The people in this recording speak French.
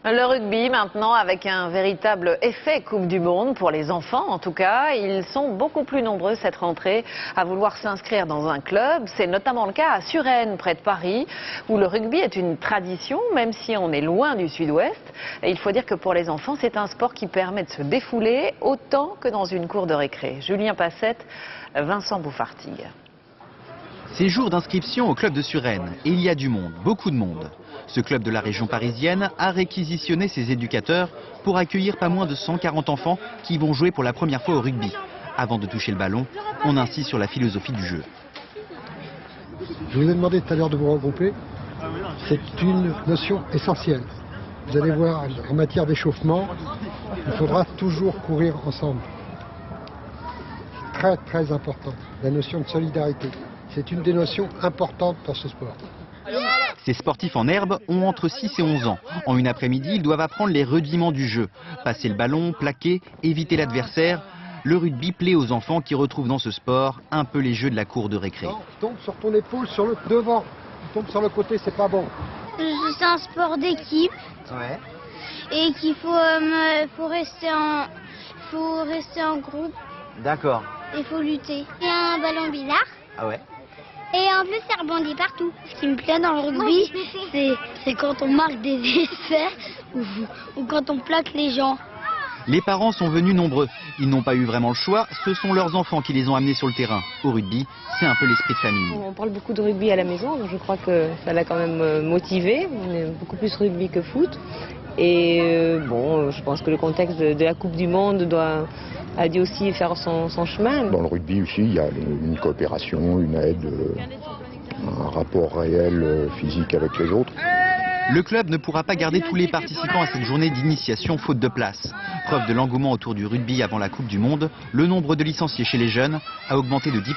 Le rugby maintenant avec un véritable effet Coupe du Monde pour les enfants en tout cas. Ils sont beaucoup plus nombreux cette rentrée à vouloir s'inscrire dans un club. C'est notamment le cas à Suresnes près de Paris où le rugby est une tradition même si on est loin du sud-ouest. Et il faut dire que pour les enfants c'est un sport qui permet de se défouler autant que dans une cour de récré. Julien Passette, Vincent Bouffartigue. C'est jour d'inscription au club de Suresnes et il y a du monde, beaucoup de monde. Ce club de la région parisienne a réquisitionné ses éducateurs pour accueillir pas moins de 140 enfants qui vont jouer pour la première fois au rugby. Avant de toucher le ballon, on insiste sur la philosophie du jeu. Je vous ai demandé tout à l'heure de vous regrouper. C'est une notion essentielle. Vous allez voir, en matière d'échauffement, il faudra toujours courir ensemble. Très très important, la notion de solidarité. C'est une des notions importantes dans ce sport. Ces sportifs en herbe ont entre 6 et 11 ans. En une après-midi, ils doivent apprendre les rudiments du jeu. Passer le ballon, plaquer, éviter l'adversaire. Le rugby plaît aux enfants qui retrouvent dans ce sport un peu les jeux de la cour de récré. Tombe sur ton épaule, sur le devant. Tombe sur le côté, c'est pas bon. C'est un sport d'équipe. Ouais. Et qu'il faut rester en groupe. D'accord. Il faut lutter. Il y a un ballon bizarre. Ah ouais. Et en plus, ça rebondit partout. Ce qui me plaît dans le rugby, c'est quand on marque des essais ou quand on plaque les gens. Les parents sont venus nombreux. Ils n'ont pas eu vraiment le choix. Ce sont leurs enfants qui les ont amenés sur le terrain. Au rugby, c'est un peu l'esprit de famille. On parle beaucoup de rugby à la maison, donc je crois que ça l'a quand même motivé. On est beaucoup plus rugby que foot. Et je pense que le contexte de la Coupe du Monde a dû aussi faire son chemin. Dans le rugby aussi, il y a une coopération, une aide, un rapport réel physique avec les autres. Le club ne pourra pas garder tous les participants à cette journée d'initiation faute de place. Preuve de l'engouement autour du rugby avant la Coupe du Monde, le nombre de licenciés chez les jeunes a augmenté de 10%.